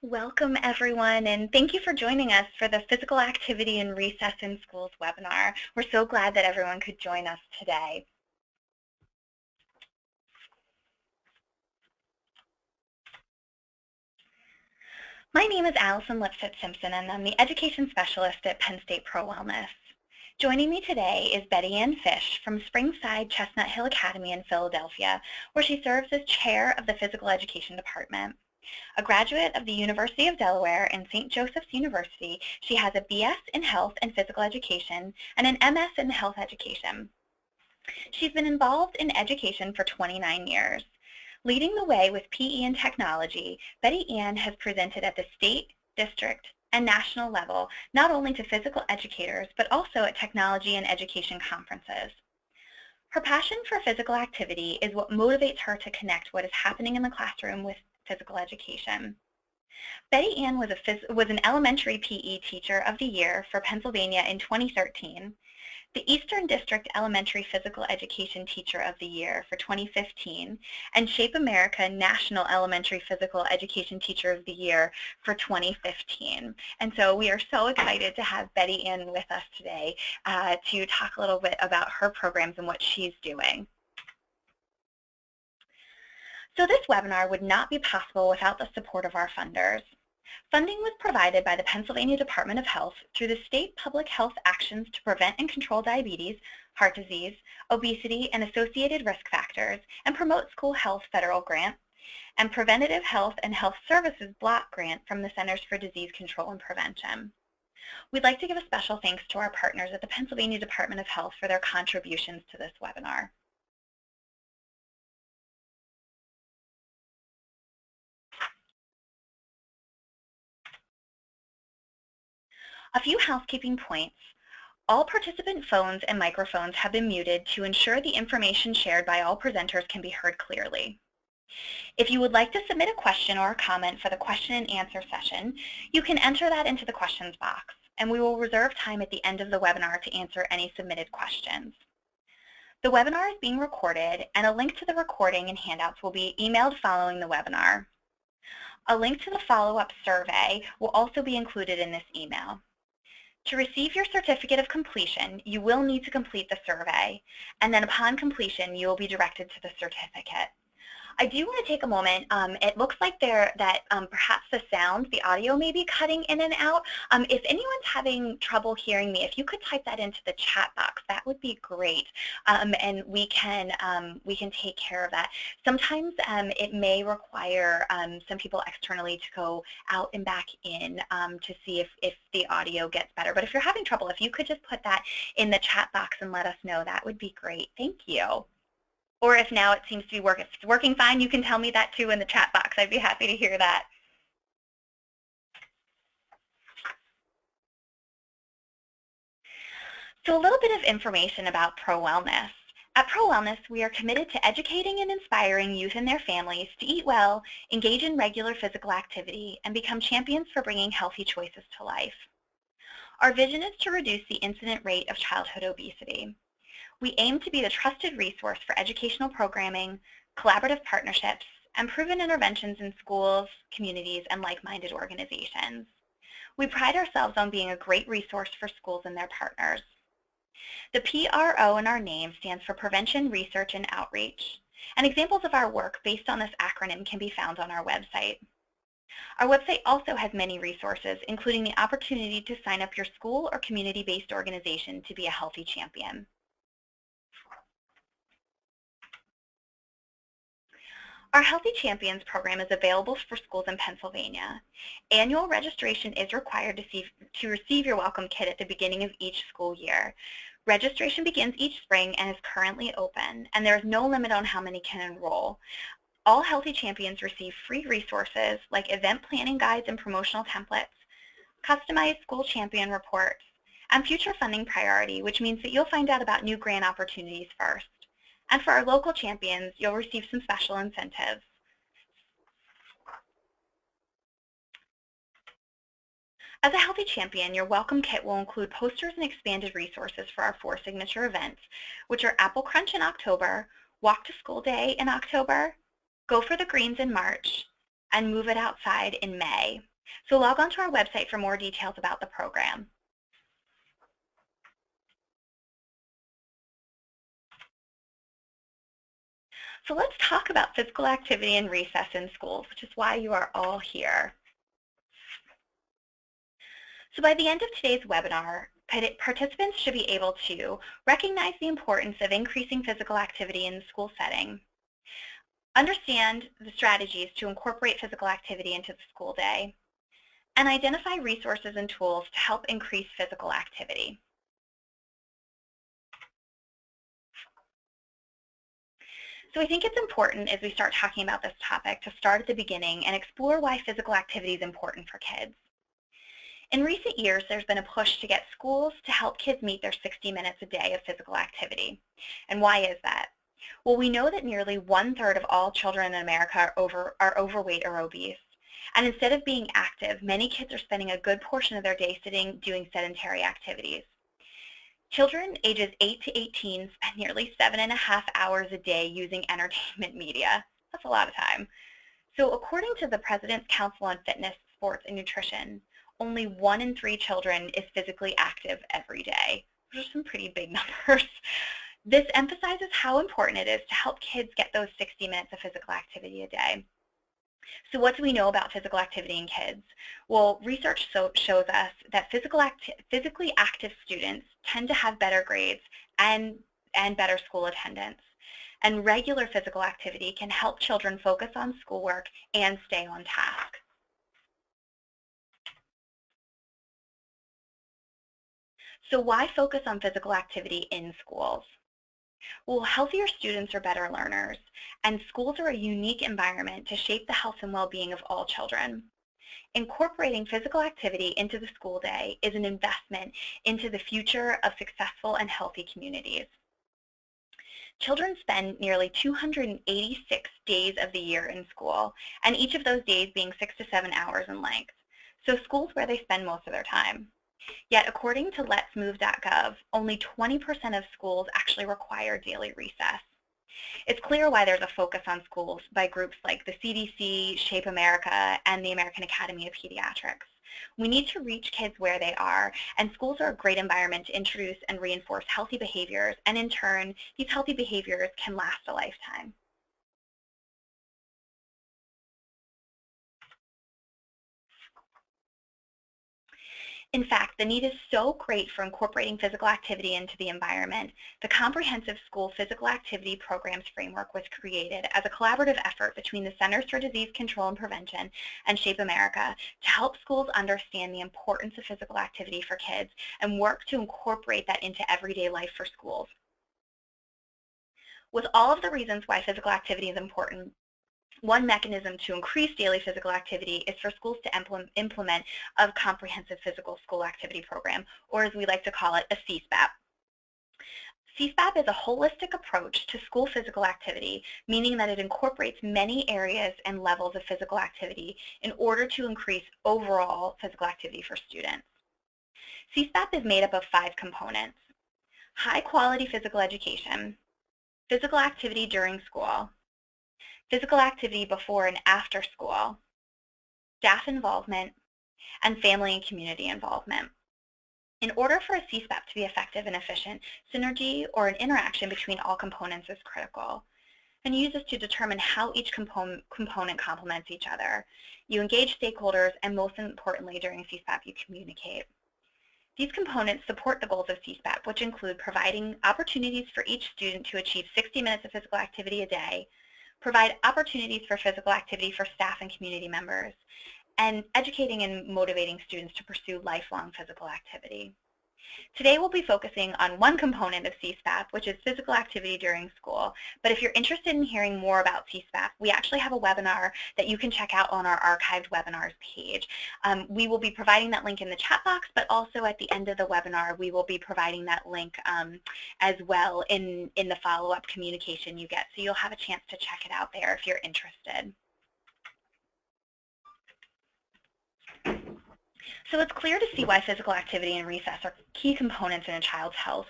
Welcome everyone, and thank you for joining us for the Physical Activity and Recess in Schools webinar. We're so glad that everyone could join us today. My name is Allison Lipsett-Simpson, and I'm the Education Specialist at Penn State PRO Wellness. Joining me today is Betty Ann Fish from Springside Chestnut Hill Academy in Philadelphia, where she serves as Chair of the Physical Education Department. A graduate of the University of Delaware and St. Joseph's University, she has a BS in Health and Physical Education and an MS in Health Education. She's been involved in education for 29 years. Leading the way with PE and technology, Betty Ann has presented at the state, district, and national level, not only to physical educators, but also at technology and education conferences. Her passion for physical activity is what motivates her to connect what is happening in the classroom with physical education. Betty Ann was an elementary PE Teacher of the Year for Pennsylvania in 2013, the Eastern District Elementary Physical Education Teacher of the Year for 2015, and Shape America National Elementary Physical Education Teacher of the Year for 2015. And so we are so excited to have Betty Ann with us today to talk a little bit about her programs and what she's doing. So this webinar would not be possible without the support of our funders. Funding was provided by the Pennsylvania Department of Health through the State Public Health Actions to Prevent and Control Diabetes, Heart Disease, Obesity, and Associated Risk Factors, and Promote School Health Federal Grant, and Preventative Health and Health Services Block Grant from the Centers for Disease Control and Prevention. We'd like to give a special thanks to our partners at the Pennsylvania Department of Health for their contributions to this webinar. A few housekeeping points. All participant phones and microphones have been muted to ensure the information shared by all presenters can be heard clearly. If you would like to submit a question or a comment for the question and answer session, you can enter that into the questions box, and we will reserve time at the end of the webinar to answer any submitted questions. The webinar is being recorded, and a link to the recording and handouts will be emailed following the webinar. A link to the follow-up survey will also be included in this email. To receive your certificate of completion, you will need to complete the survey, and then upon completion, you will be directed to the certificate. I do want to take a moment. It looks like perhaps the audio may be cutting in and out. If anyone's having trouble hearing me, if you could type that into the chat box, that would be great, and we can take care of that. Sometimes it may require some people externally to go out and back in to see if the audio gets better. But if you're having trouble, if you could just put that in the chat box and let us know, that would be great. Thank you. Or if now it seems to be working, if it's working fine, you can tell me that too in the chat box. I'd be happy to hear that. So a little bit of information about Pro Wellness. At Pro Wellness, we are committed to educating and inspiring youth and their families to eat well, engage in regular physical activity, and become champions for bringing healthy choices to life. Our vision is to reduce the incident rate of childhood obesity. We aim to be the trusted resource for educational programming, collaborative partnerships, and proven interventions in schools, communities, and like-minded organizations. We pride ourselves on being a great resource for schools and their partners. The PRO in our name stands for Prevention, Research, and Outreach, and examples of our work based on this acronym can be found on our website. Our website also has many resources, including the opportunity to sign up your school or community-based organization to be a healthy champion. Our Healthy Champions program is available for schools in Pennsylvania. Annual registration is required to receive your welcome kit at the beginning of each school year. Registration begins each spring and is currently open, and there is no limit on how many can enroll. All Healthy Champions receive free resources like event planning guides and promotional templates, customized school champion reports, and future funding priority, which means that you'll find out about new grant opportunities first. And for our local champions, you'll receive some special incentives. As a Healthy Champion, your welcome kit will include posters and expanded resources for our 4 signature events, which are Apple Crunch in October, Walk to School Day in October, Go for the Greens in March, and Move It Outside in May. So log on to our website for more details about the program. So let's talk about physical activity and recess in schools, which is why you are all here. So by the end of today's webinar, participants should be able to recognize the importance of increasing physical activity in the school setting, understand the strategies to incorporate physical activity into the school day, and identify resources and tools to help increase physical activity. So I think it's important as we start talking about this topic to start at the beginning and explore why physical activity is important for kids. In recent years, there's been a push to get schools to help kids meet their 60 minutes a day of physical activity. And why is that? Well, we know that nearly 1/3 of all children in America are overweight or obese. And instead of being active, many kids are spending a good portion of their day sitting doing sedentary activities. Children ages 8 to 18 spend nearly 7.5 hours a day using entertainment media. That's a lot of time. So according to the President's Council on Fitness, Sports, and Nutrition, only 1 in 3 children is physically active every day. Those are some pretty big numbers. This emphasizes how important it is to help kids get those 60 minutes of physical activity a day. So what do we know about physical activity in kids? Well, research shows us that physically active students tend to have better grades and better school attendance. And regular physical activity can help children focus on schoolwork and stay on task. So why focus on physical activity in schools? Well, healthier students are better learners, and schools are a unique environment to shape the health and well-being of all children. Incorporating physical activity into the school day is an investment into the future of successful and healthy communities. Children spend nearly 286 days of the year in school, and each of those days being 6 to 7 hours in length. So school's where they spend most of their time. Yet according to letsmove.gov, only 20% of schools actually require daily recess. It's clear why there's a focus on schools by groups like the CDC, Shape America, and the American Academy of Pediatrics. We need to reach kids where they are, and schools are a great environment to introduce and reinforce healthy behaviors, and in turn, these healthy behaviors can last a lifetime. In fact, the need is so great for incorporating physical activity into the environment. The Comprehensive School Physical Activity Programs Framework was created as a collaborative effort between the Centers for Disease Control and Prevention and Shape America to help schools understand the importance of physical activity for kids and work to incorporate that into everyday life for schools. With all of the reasons why physical activity is important, one mechanism to increase daily physical activity is for schools to implement a comprehensive physical school activity program, or as we like to call it, a CSPAP. CSPAP is a holistic approach to school physical activity, meaning that it incorporates many areas and levels of physical activity in order to increase overall physical activity for students. CSPAP is made up of 5 components: high-quality physical education, physical activity during school, physical activity before and after school, staff involvement, and family and community involvement. In order for a CSPAP to be effective and efficient, synergy or an interaction between all components is critical, and use this to determine how each component complements each other. You engage stakeholders, and most importantly, during CSPAP, you communicate. These components support the goals of CSPAP, which include providing opportunities for each student to achieve 60 minutes of physical activity a day, provide opportunities for physical activity for staff and community members, and educating and motivating students to pursue lifelong physical activity. Today we'll be focusing on one component of CSPAP, which is physical activity during school. But if you're interested in hearing more about CSPAP, we actually have a webinar that you can check out on our archived webinars page. We will be providing that link in the chat box, but also at the end of the webinar, we will be providing that link as well in the follow-up communication you get. So you'll have a chance to check it out there if you're interested. So it's clear to see why physical activity and recess are key components in a child's health.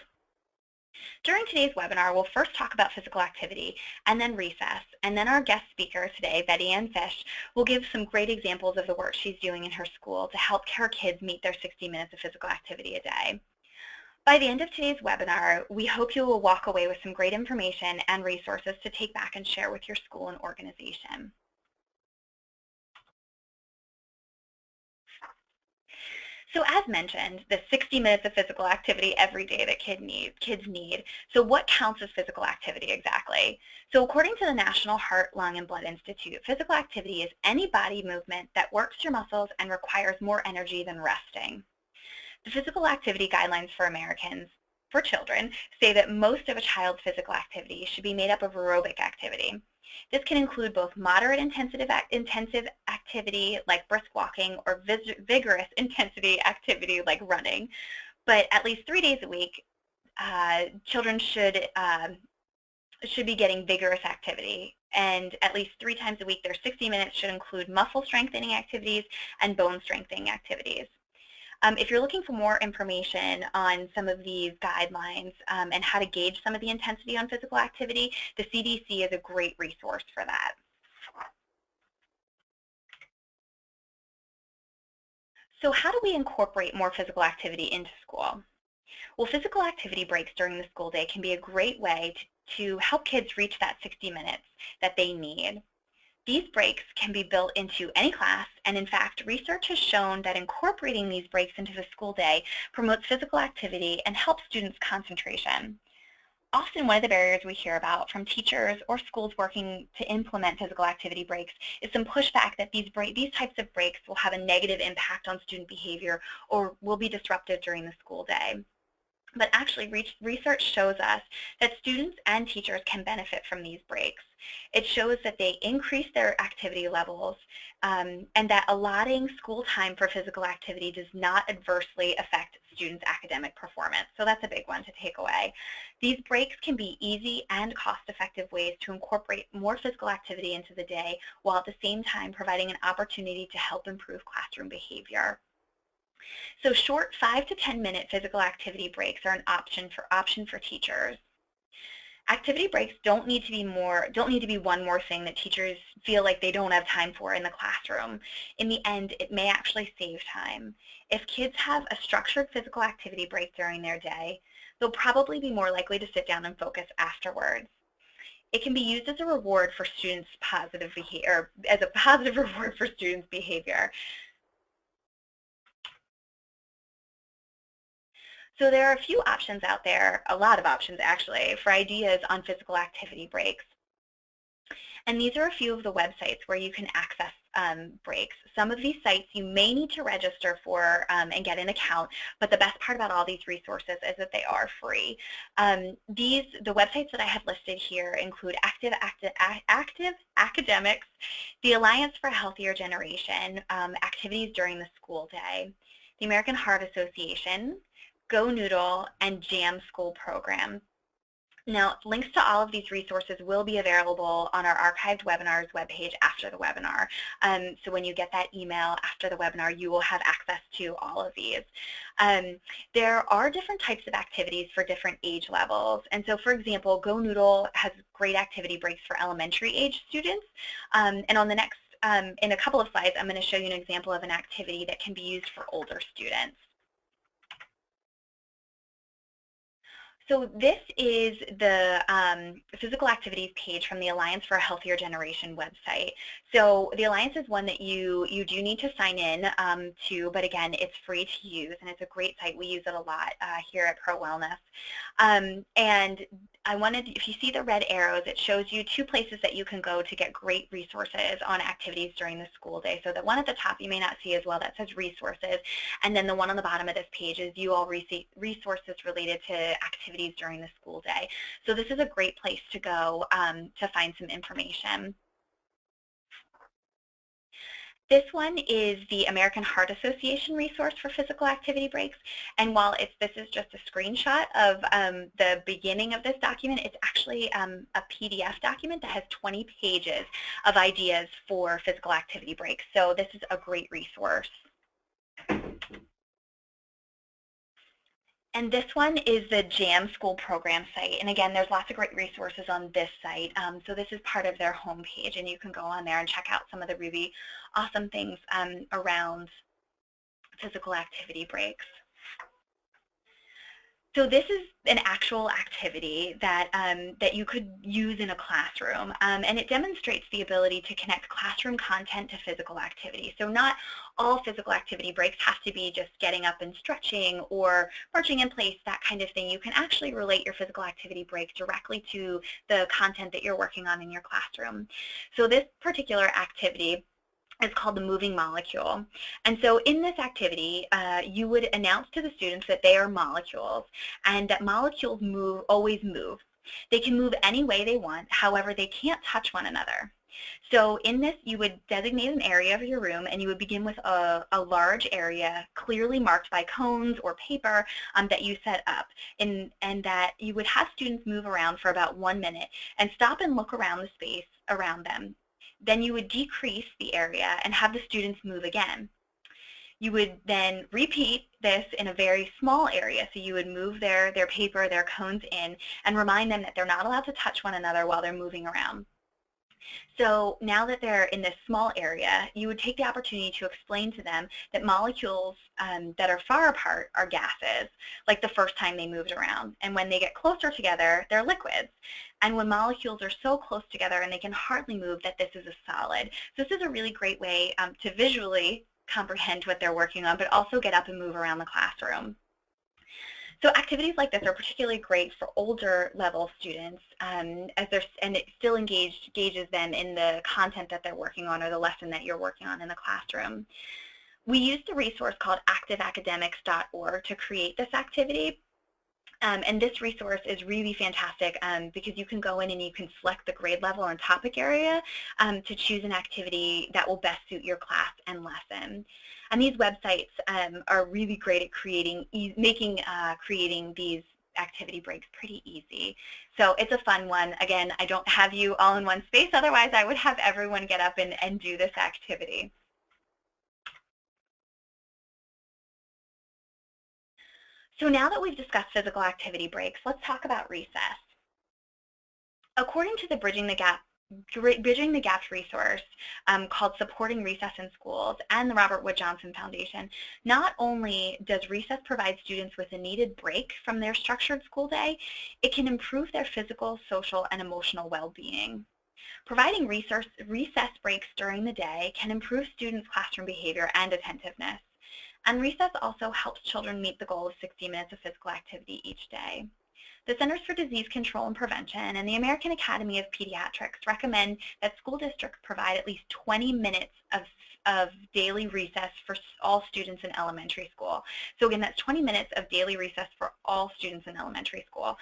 During today's webinar, we'll first talk about physical activity and then recess, and then our guest speaker today, Betty Ann Fish, will give some great examples of the work she's doing in her school to help her kids meet their 60 minutes of physical activity a day. By the end of today's webinar, we hope you will walk away with some great information and resources to take back and share with your school and organization. So as mentioned, the 60 minutes of physical activity every day that kids need. So what counts as physical activity exactly? So according to the National Heart, Lung, and Blood Institute, physical activity is any body movement that works your muscles and requires more energy than resting. The physical activity guidelines for Americans, for children, say that most of a child's physical activity should be made up of aerobic activity. This can include both moderate intensive activity like brisk walking or vigorous intensity activity like running. But at least 3 days a week, children should be getting vigorous activity. And at least 3 times a week, their 60 minutes should include muscle strengthening activities and bone strengthening activities. If you're looking for more information on some of these guidelines and how to gauge some of the intensity on physical activity, the CDC is a great resource for that. So how do we incorporate more physical activity into school? Well, physical activity breaks during the school day can be a great way to help kids reach that 60 minutes that they need. These breaks can be built into any class, and in fact, research has shown that incorporating these breaks into the school day promotes physical activity and helps students' concentration. Often one of the barriers we hear about from teachers or schools working to implement physical activity breaks is some pushback that these types of breaks will have a negative impact on student behavior or will be disruptive during the school day. But actually, research shows us that students and teachers can benefit from these breaks. It shows that they increase their activity levels and that allotting school time for physical activity does not adversely affect students' academic performance. So that's a big one to take away. These breaks can be easy and cost-effective ways to incorporate more physical activity into the day while at the same time providing an opportunity to help improve classroom behavior. So short 5 to 10 minute physical activity breaks are an option for teachers. Activity breaks don't need to be one more thing that teachers feel like they don't have time for in the classroom. In the end, it may actually save time. If kids have a structured physical activity break during their day, they'll probably be more likely to sit down and focus afterwards. It can be used as a reward for students' positive behavior, as a positive reward for students' behavior. So there are a few options out there, a lot of options actually, for ideas on physical activity breaks. And these are a few of the websites where you can access breaks. Some of these sites you may need to register for and get an account, but the best part about all these resources is that they are free. The websites that I have listed here include Active Academics, the Alliance for a Healthier Generation, Activities During the School Day, the American Heart Association, Go Noodle, and Jam School Program. Now, links to all of these resources will be available on our archived webinars webpage after the webinar. So when you get that email after the webinar, you will have access to all of these. There are different types of activities for different age levels. And so, for example, Go Noodle has great activity breaks for elementary age students. And on the next, in a couple of slides, I'm going to show you an example of an activity that can be used for older students. So this is the physical activities page from the Alliance for a Healthier Generation website. So the Alliance is one that you do need to sign in to, but again, it's free to use, and it's a great site. We use it a lot here at Pro Wellness. And if you see the red arrows, it shows you 2 places that you can go to get great resources on activities during the school day. So the one at the top you may not see as well, that says resources, and then the one on the bottom of this page is view all resources related to activities during the school day. So this is a great place to go to find some information. This one is the American Heart Association resource for physical activity breaks, and while this is just a screenshot of the beginning of this document, it's actually a PDF document that has 20 pages of ideas for physical activity breaks, so this is a great resource. And this one is the JAM School Program site. And again, there's lots of great resources on this site. So this is part of their homepage, and you can go on there and check out some of the really awesome things around physical activity breaks. So this is an actual activity that, that you could use in a classroom, and it demonstrates the ability to connect classroom content to physical activity. So not all physical activity breaks have to be just getting up and stretching or marching in place, that kind of thing. You can actually relate your physical activity break directly to the content that you're working on in your classroom. So this particular activity is called the moving molecule. And so in this activity, you would announce to the students that they are molecules and that molecules always move. They can move any way they want, however, they can't touch one another. So in this, you would designate an area of your room, and you would begin with a large area clearly marked by cones or paper that you set up, and that you would have students move around for about 1 minute and stop and look around the space around them. Then you would decrease the area and have the students move again. You would then repeat this in a very small area. So you would move their paper, their cones in, and remind them that they're not allowed to touch one another while they're moving around. So now that they're in this small area, you would take the opportunity to explain to them that molecules that are far apart are gases, like the first time they moved around. And when they get closer together, they're liquids. And when molecules are so close together and they can hardly move, that this is a solid. So this is a really great way to visually comprehend what they're working on, but also get up and move around the classroom. So activities like this are particularly great for older level students, and it still engages them in the content that they're working on or the lesson that you're working on in the classroom. We used a resource called activeacademics.org to create this activity. And this resource is really fantastic because you can go in and you can select the grade level and topic area to choose an activity that will best suit your class and lesson. And these websites are really great at creating these activity breaks pretty easy. So it's a fun one. Again, I don't have you all in one space, otherwise I would have everyone get up and do this activity. So now that we've discussed physical activity breaks, let's talk about recess. According to the Bridging the Gaps resource called Supporting Recess in Schools and the Robert Wood Johnson Foundation, not only does recess provide students with a needed break from their structured school day, it can improve their physical, social, and emotional well-being. Providing recess breaks during the day can improve students' classroom behavior and attentiveness. And recess also helps children meet the goal of 60 minutes of physical activity each day. The Centers for Disease Control and Prevention and the American Academy of Pediatrics recommend that school districts provide at least 20 minutes of daily recess for all students in elementary school. So again, that's 20 minutes of daily recess for all students in elementary school.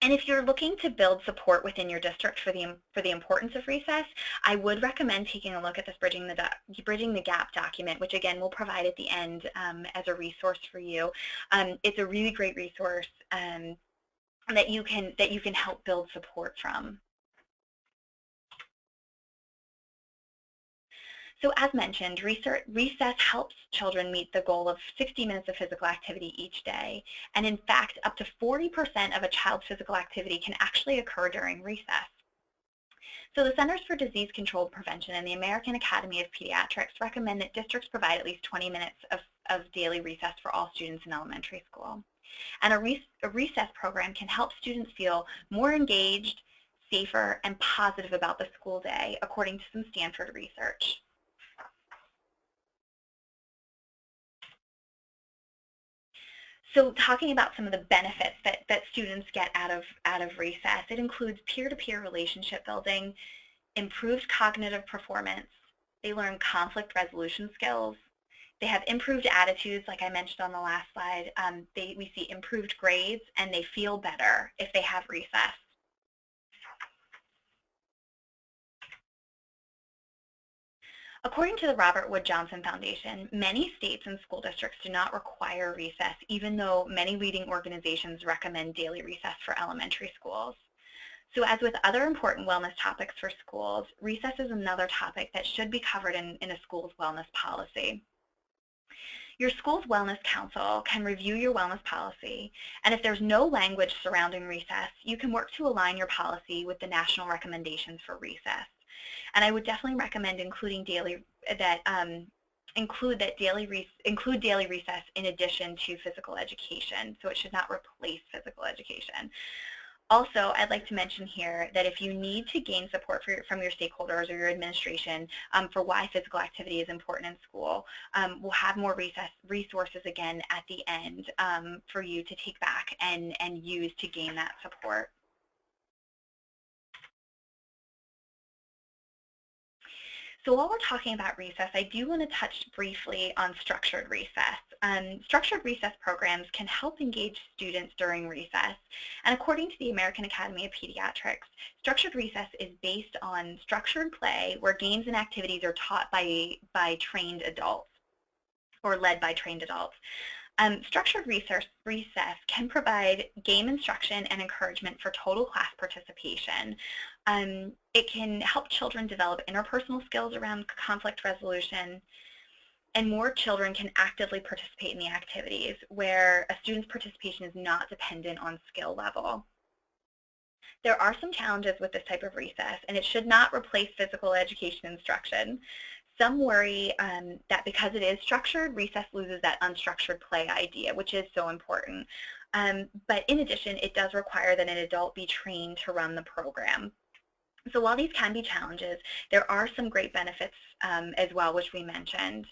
And if you're looking to build support within your district for the importance of recess, I would recommend taking a look at this Bridging the Gap document, which again we'll provide at the end as a resource for you. It's a really great resource that you can help build support from. So as mentioned, recess helps children meet the goal of 60 minutes of physical activity each day. And in fact, up to 40% of a child's physical activity can actually occur during recess. So the Centers for Disease Control and Prevention and the American Academy of Pediatrics recommend that districts provide at least 20 minutes of daily recess for all students in elementary school. And a recess program can help students feel more engaged, safer, and positive about the school day, according to some Stanford research. So talking about some of the benefits that students get out of recess, it includes peer-to-peer relationship building, improved cognitive performance, they learn conflict resolution skills, they have improved attitudes, like I mentioned on the last slide, we see improved grades, and they feel better if they have recess. According to the Robert Wood Johnson Foundation, many states and school districts do not require recess, even though many leading organizations recommend daily recess for elementary schools. So as with other important wellness topics for schools, recess is another topic that should be covered in a school's wellness policy. Your school's wellness council can review your wellness policy, and if there's no language surrounding recess, you can work to align your policy with the national recommendations for recess. And I would definitely recommend including include daily recess in addition to physical education, so it should not replace physical education. Also, I'd like to mention here that if you need to gain support from your stakeholders or your administration for why physical activity is important in school, we'll have more resources again at the end for you to take back and use to gain that support. So while we're talking about recess, I do want to touch briefly on structured recess. Structured recess programs can help engage students during recess. And according to the American Academy of Pediatrics, structured recess is based on structured play where games and activities are taught by trained adults or led by trained adults. Structured recess can provide game instruction and encouragement for total class participation. It can help children develop interpersonal skills around conflict resolution, and more children can actively participate in the activities where a student's participation is not dependent on skill level. There are some challenges with this type of recess, and it should not replace physical education instruction. Some worry that because it is structured, recess loses that unstructured play idea, which is so important. But in addition, it does require that an adult be trained to run the program. So while these can be challenges, there are some great benefits as well, which we mentioned.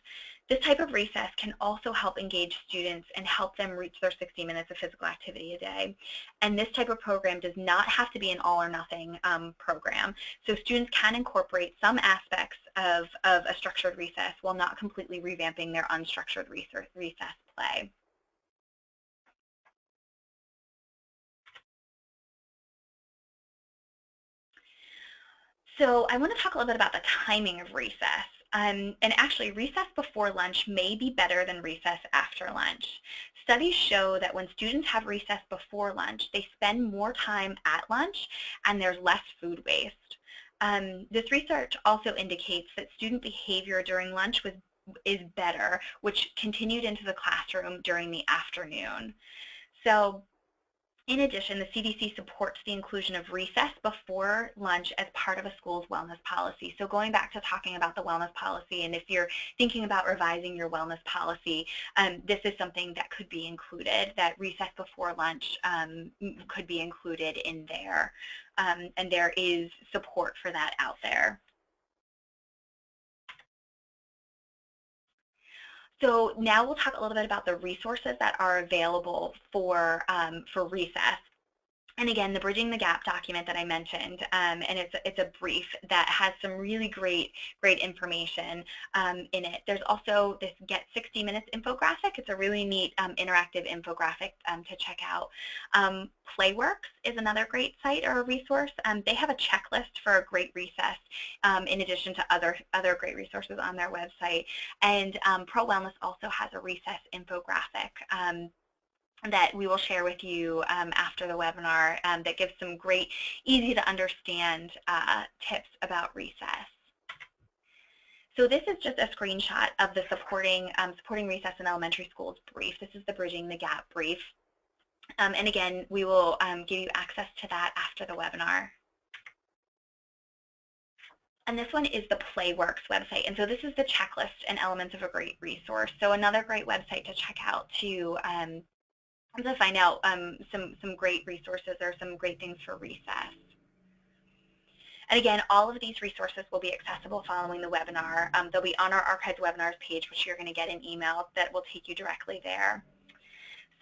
This type of recess can also help engage students and help them reach their 60 minutes of physical activity a day. And this type of program does not have to be an all or nothing program. So students can incorporate some aspects of a structured recess while not completely revamping their unstructured recess play. So I want to talk a little bit about the timing of recess. And actually, recess before lunch may be better than recess after lunch. Studies show that when students have recess before lunch, they spend more time at lunch and there's less food waste. This research also indicates that student behavior during lunch is better, which continued into the classroom during the afternoon. So in addition, the CDC supports the inclusion of recess before lunch as part of a school's wellness policy. So going back to talking about the wellness policy, and if you're thinking about revising your wellness policy, this is something that could be included, that recess before lunch could be included in there. And there is support for that out there. So now we'll talk a little bit about the resources that are available for recess. And again, the Bridging the Gap document that I mentioned, and it's a brief that has some really great information in it. There's also this Get 60 Minutes infographic. It's a really neat interactive infographic to check out. Playworks is another great site or a resource. They have a checklist for a great recess in addition to other great resources on their website. And Pro Wellness also has a recess infographic that we will share with you after the webinar that gives some great, easy to understand tips about recess. So this is just a screenshot of the supporting recess in elementary schools brief. This is the Bridging the Gap brief. And again, we will give you access to that after the webinar. And this one is the Playworks website. And so this is the checklist and elements of a great resource. So another great website to check out to find out some great resources or some great things for recess. And again, all of these resources will be accessible following the webinar. They'll be on our archived webinars page, which you're going to get an email that will take you directly there.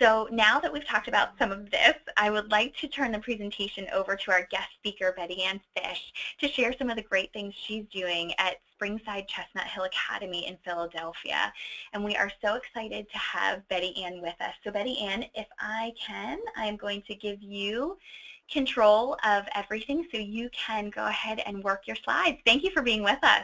So now that we've talked about some of this, I would like to turn the presentation over to our guest speaker, Betty Ann Fish, to share some of the great things she's doing at Springside Chestnut Hill Academy in Philadelphia. And we are so excited to have Betty Ann with us. So Betty Ann, if I can, I'm going to give you control of everything so you can go ahead and work your slides. Thank you for being with us.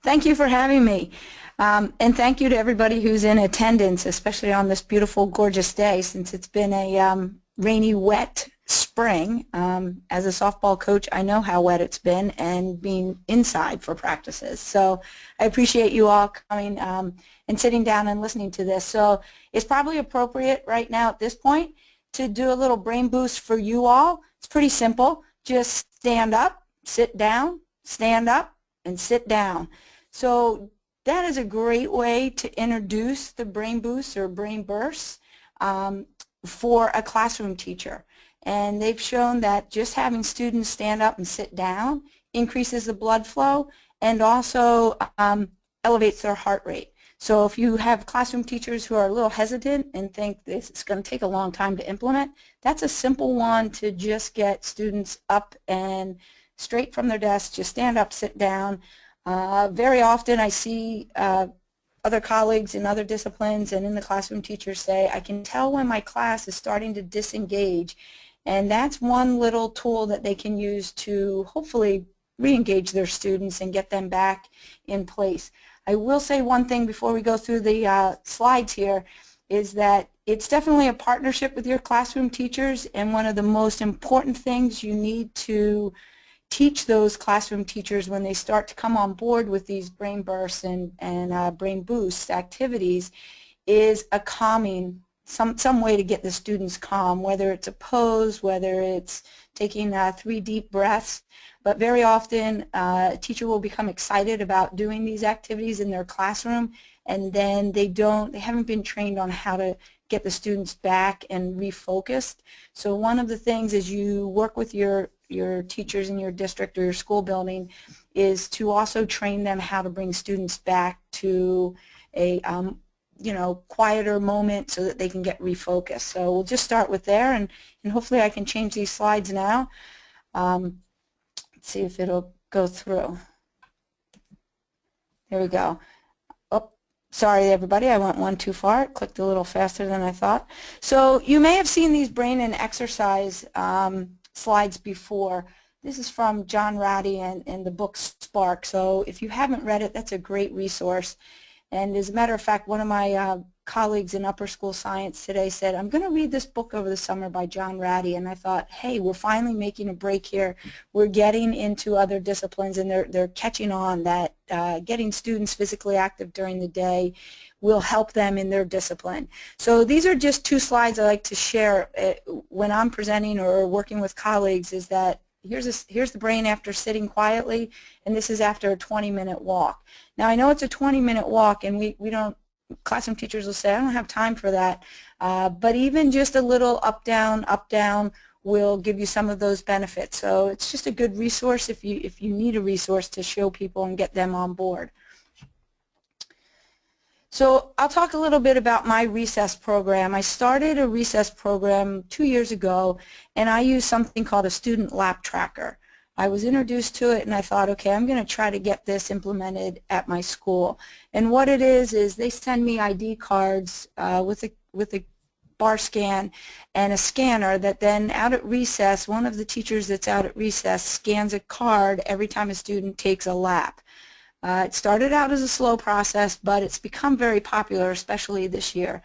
Thank you for having me. And thank you to everybody who's in attendance, especially on this beautiful, gorgeous day, since it's been a rainy, wet spring. As a softball coach, I know how wet it's been and being inside for practices. So I appreciate you all coming and sitting down and listening to this. So it's probably appropriate right now at this point to do a little brain boost for you all. It's pretty simple. Just stand up, sit down, stand up, and sit down. So that is a great way to introduce the brain boost or brain bursts for a classroom teacher. And they've shown that just having students stand up and sit down increases the blood flow and also elevates their heart rate. So if you have classroom teachers who are a little hesitant and think this is going to take a long time to implement, that's a simple one to just get students up and straight from their desk, just stand up, sit down. Very often I see other colleagues in other disciplines and in the classroom teachers say, I can tell when my class is starting to disengage. And that's one little tool that they can use to hopefully re-engage their students and get them back in place. I will say one thing before we go through the slides here is that it's definitely a partnership with your classroom teachers, and one of the most important things you need to teach those classroom teachers when they start to come on board with these brain bursts and brain boost activities is a calming, some way to get the students calm, whether it's a pose, whether it's taking 3 deep breaths. But very often a teacher will become excited about doing these activities in their classroom, and then they haven't been trained on how to get the students back and refocused. So one of the things as you work with your teachers in your district or your school building is to also train them how to bring students back to a quieter moment so that they can get refocused. So we'll just start with there, and hopefully I can change these slides now. Let's see if it'll go through. There we go. Oh, sorry everybody, I went one too far. It clicked a little faster than I thought. So you may have seen these brain and exercise slides before. This is from John Ratty and the book Spark. So if you haven't read it, that's a great resource. And as a matter of fact, one of my colleagues in upper school science today said, I'm going to read this book over the summer by John Ratty. And I thought, hey, we're finally making a break here. We're getting into other disciplines, and they're catching on that getting students physically active during the day will help them in their discipline. So these are just 2 slides I like to share when I'm presenting or working with colleagues, is that here's the brain after sitting quietly, and this is after a 20-minute walk. Now I know it's a 20-minute walk, and we don't, classroom teachers will say, I don't have time for that, but even just a little up down will give you some of those benefits. So it's just a good resource if you need a resource to show people and get them on board. So I'll talk a little bit about my recess program. I started a recess program 2 years ago, and I use something called a student lap tracker. I was introduced to it, and I thought, okay, I'm going to try to get this implemented at my school. And what it is they send me ID cards with a bar scan and a scanner that then out at recess, one of the teachers that's out at recess scans a card every time a student takes a lap. It started out as a slow process, but it's become very popular, especially this year.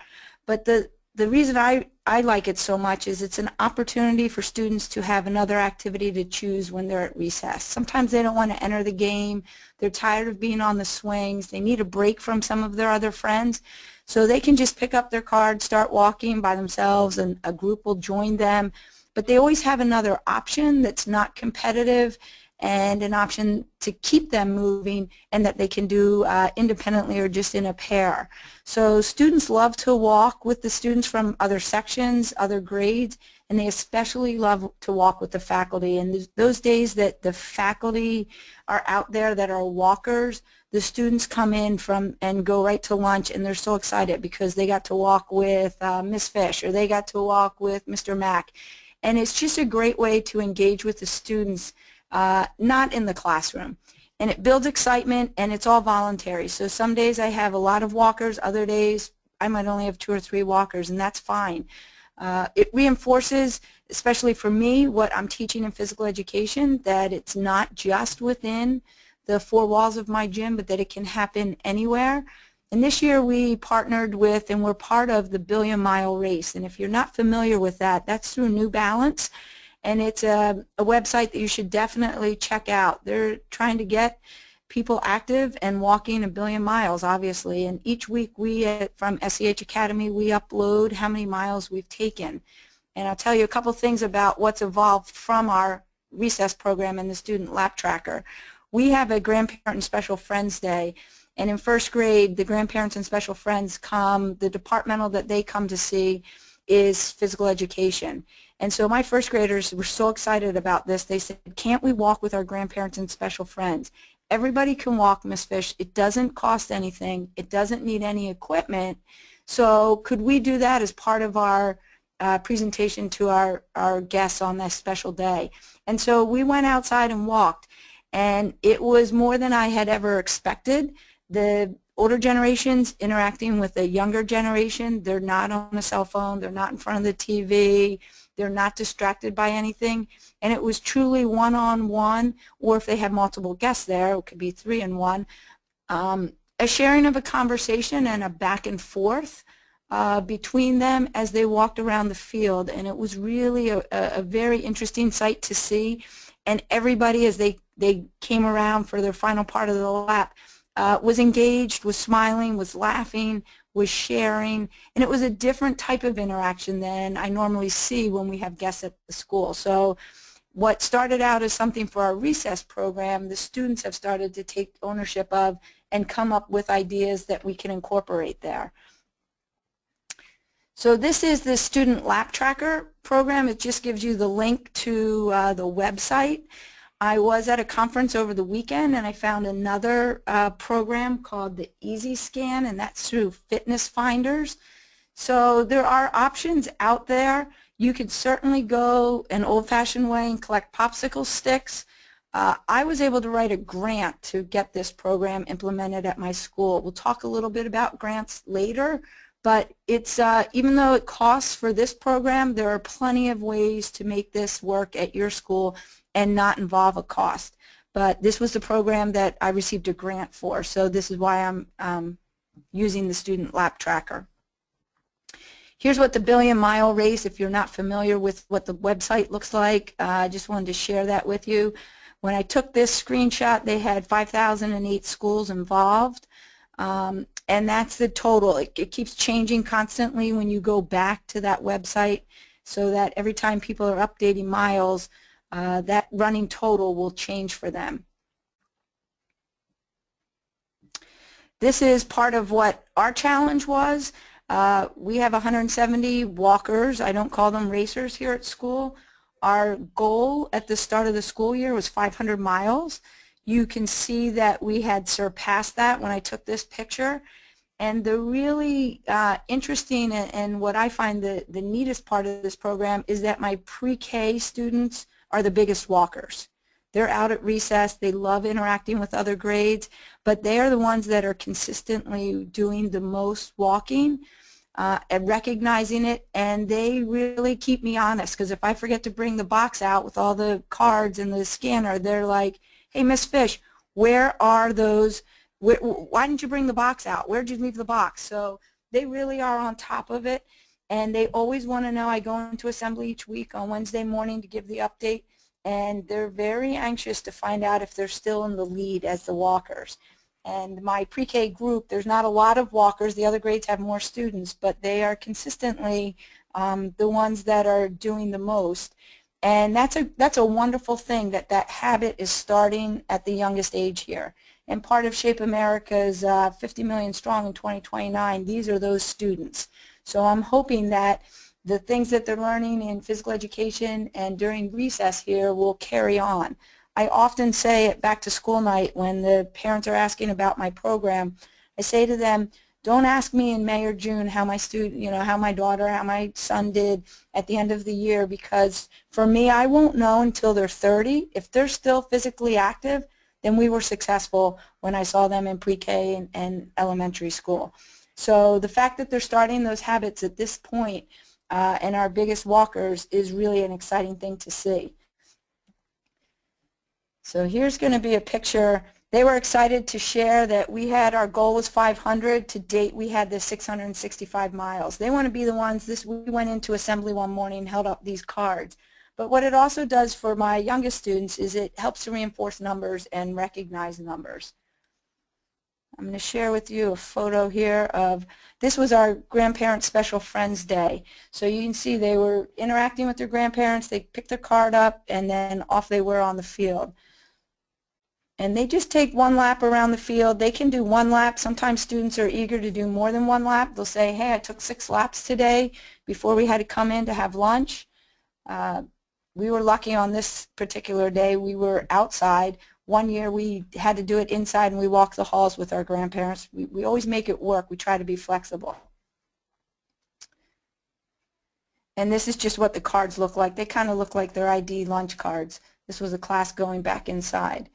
But the reason I like it so much is it's an opportunity for students to have another activity to choose when they're at recess. Sometimes they don't want to enter the game. They're tired of being on the swings. They need a break from some of their other friends. So they can just pick up their card, start walking by themselves, and a group will join them. But they always have another option that's not competitive, and an option to keep them moving and that they can do independently or just in a pair. So students love to walk with the students from other sections, other grades, and they especially love to walk with the faculty. And those days that the faculty are out there that are walkers, the students come in and go right to lunch, and they're so excited because they got to walk with Miss Fish, or they got to walk with Mr. Mack. And it's just a great way to engage with the students, not in the classroom. And it builds excitement, and it's all voluntary. So some days I have a lot of walkers, other days I might only have 2 or 3 walkers, and that's fine. It reinforces, especially for me, what I'm teaching in physical education, that it's not just within the 4 walls of my gym, but that it can happen anywhere. And this year we partnered with, and we're part of the Billion Mile Race. And if you're not familiar with that, that's through New Balance. and it's a website that you should definitely check out. They're trying to get people active and walking 1,000,000,000 miles, obviously, and each week we from SEH Academy, we upload how many miles we've taken. And I'll tell you a couple things about what's evolved from our recess program and the student lap tracker. We have a Grandparent and Special Friends Day, and in first grade, the grandparents and special friends come, the departmental that they come to see is physical education. And so my first graders were so excited about this, they said, can't we walk with our grandparents and special friends? Everybody can walk, Miss Fish. It doesn't cost anything. It doesn't need any equipment. So could we do that as part of our presentation to our guests on this special day? And so we went outside and walked, and it was more than I had ever expected. The older generations interacting with the younger generation, they're not on a cell phone, they're not in front of the TV, they're not distracted by anything, and it was truly one-on-one, or if they had multiple guests there, it could be 3 in 1, a sharing of a conversation and a back and forth between them as they walked around the field, and it was really a very interesting sight to see. And everybody, as they came around for their final part of the lap, was engaged, was smiling, was laughing, was sharing, and it was a different type of interaction than I normally see when we have guests at the school. So what started out as something for our recess program, the students have started to take ownership of and come up with ideas that we can incorporate there. So this is the Student Lap Tracker program. It just gives you the link to the website. I was at a conference over the weekend, and I found another program called the Easy Scan, and that's through Fitness Finders. So there are options out there. You could certainly go an old-fashioned way and collect popsicle sticks. I was able to write a grant to get this program implemented at my school. We'll talk a little bit about grants later, but it's even though it costs for this program, there are plenty of ways to make this work at your school and not involve a cost. But this was the program that I received a grant for, so this is why I'm using the Student Lap Tracker. Here's what the 1,000,000,000 race, if you're not familiar with what the website looks like, I just wanted to share that with you. When I took this screenshot, they had 5,008 schools involved, and that's the total. It keeps changing constantly when you go back to that website, so that every time people are updating miles, that running total will change for them. This is part of what our challenge was. We have 170 walkers. I don't call them racers here at school. Our goal at the start of the school year was 500 miles. You can see that we had surpassed that when I took this picture. And the really interesting and what I find the neatest part of this program is that my pre-K students are the biggest walkers. They're out at recess, they love interacting with other grades, but they are the ones that are consistently doing the most walking and recognizing it, and they really keep me honest, because if I forget to bring the box out with all the cards and the scanner, they're like, hey, Miss Fish, where are those? Why didn't you bring the box out? Where did you leave the box? So they really are on top of it, and they always want to know. I go into assembly each week on Wednesday morning to give the update, and they're very anxious to find out if they're still in the lead as the walkers. And my pre-K group, there's not a lot of walkers. The other grades have more students, but they are consistently the ones that are doing the most. And that's a wonderful thing, that habit is starting at the youngest age here. And part of Shape America's 50 million strong in 2029, these are those students. So I'm hoping that the things that they're learning in physical education and during recess here will carry on. I often say at back to school night when the parents are asking about my program, I say to them, don't ask me in May or June how my student, how my daughter, how my son did at the end of the year, because for me, I won't know until they're 30. If they're still physically active, then we were successful when I saw them in pre-K and elementary school. So the fact that they're starting those habits at this point and our biggest walkers is really an exciting thing to see. So here's going to be a picture. They were excited to share that we had, our goal was 500. To date, we had the 665 miles. They want to be the ones, we went into assembly one morning and held up these cards. But what it also does for my youngest students is it helps to reinforce numbers and recognize numbers. I'm going to share with you a photo here of, this was our Grandparents Special Friends Day. So you can see they were interacting with their grandparents, they picked their card up, and then off they were on the field. And they just take one lap around the field. They can do one lap. Sometimes students are eager to do more than one lap. They'll say, hey, I took 6 laps today before we had to come in to have lunch. We were lucky on this particular day. We were outside. One year we had to do it inside, and we walked the halls with our grandparents. We always make it work. We try to be flexible. And this is just what the cards look like. They kind of look like their ID lunch cards. This was a class going back inside.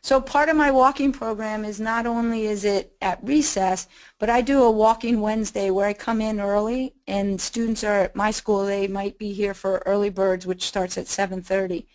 So part of my walking program is not only is it at recess, but I do a walking Wednesday where I come in early, and students are at my school. They might be here for early birds, which starts at 7:30.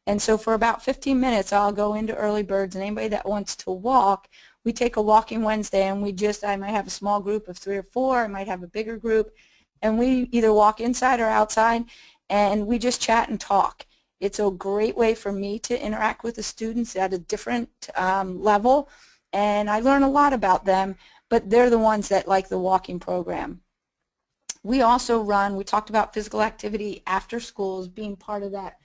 And so for about 15 minutes, I'll go into early birds, and anybody that wants to walk, we take a walking Wednesday, and I might have a small group of 3 or 4, I might have a bigger group, and we either walk inside or outside, and we just chat and talk. It's a great way for me to interact with the students at a different level, and I learn a lot about them, but they're the ones that like the walking program. We also run, we talked about physical activity after schools being part of that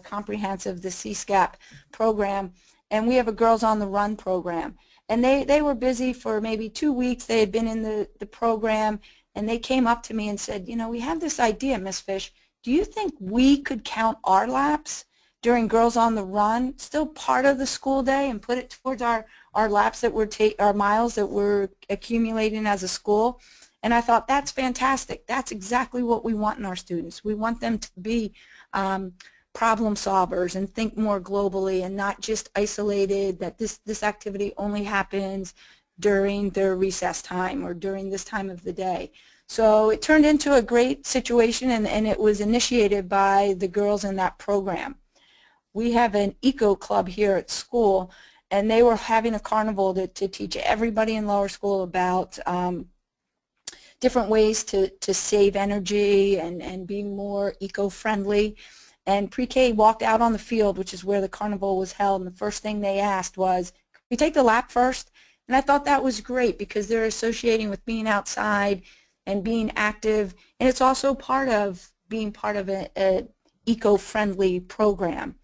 comprehensive, the CSCAP program, and we have a Girls on the Run program. And they were busy for maybe 2 weeks. They had been in the program, and they came up to me and said, you know, we have this idea, Ms. Fish. Do you think we could count our laps during Girls on the Run, still part of the school day, and put it towards our laps that we're our miles that we're accumulating as a school? And I thought, that's fantastic. That's exactly what we want in our students. We want them to be problem solvers and think more globally and not just isolated, that this activity only happens during their recess time or during this time of the day. So it turned into a great situation, and it was initiated by the girls in that program. We have an eco club here at school, and they were having a carnival to teach everybody in lower school about different ways to save energy and be more eco-friendly. And pre-K walked out on the field, which is where the carnival was held, and the first thing they asked was, can we take the lap first? And I thought that was great because they're associating with being outside and being active, and it's also part of being part of an eco-friendly program.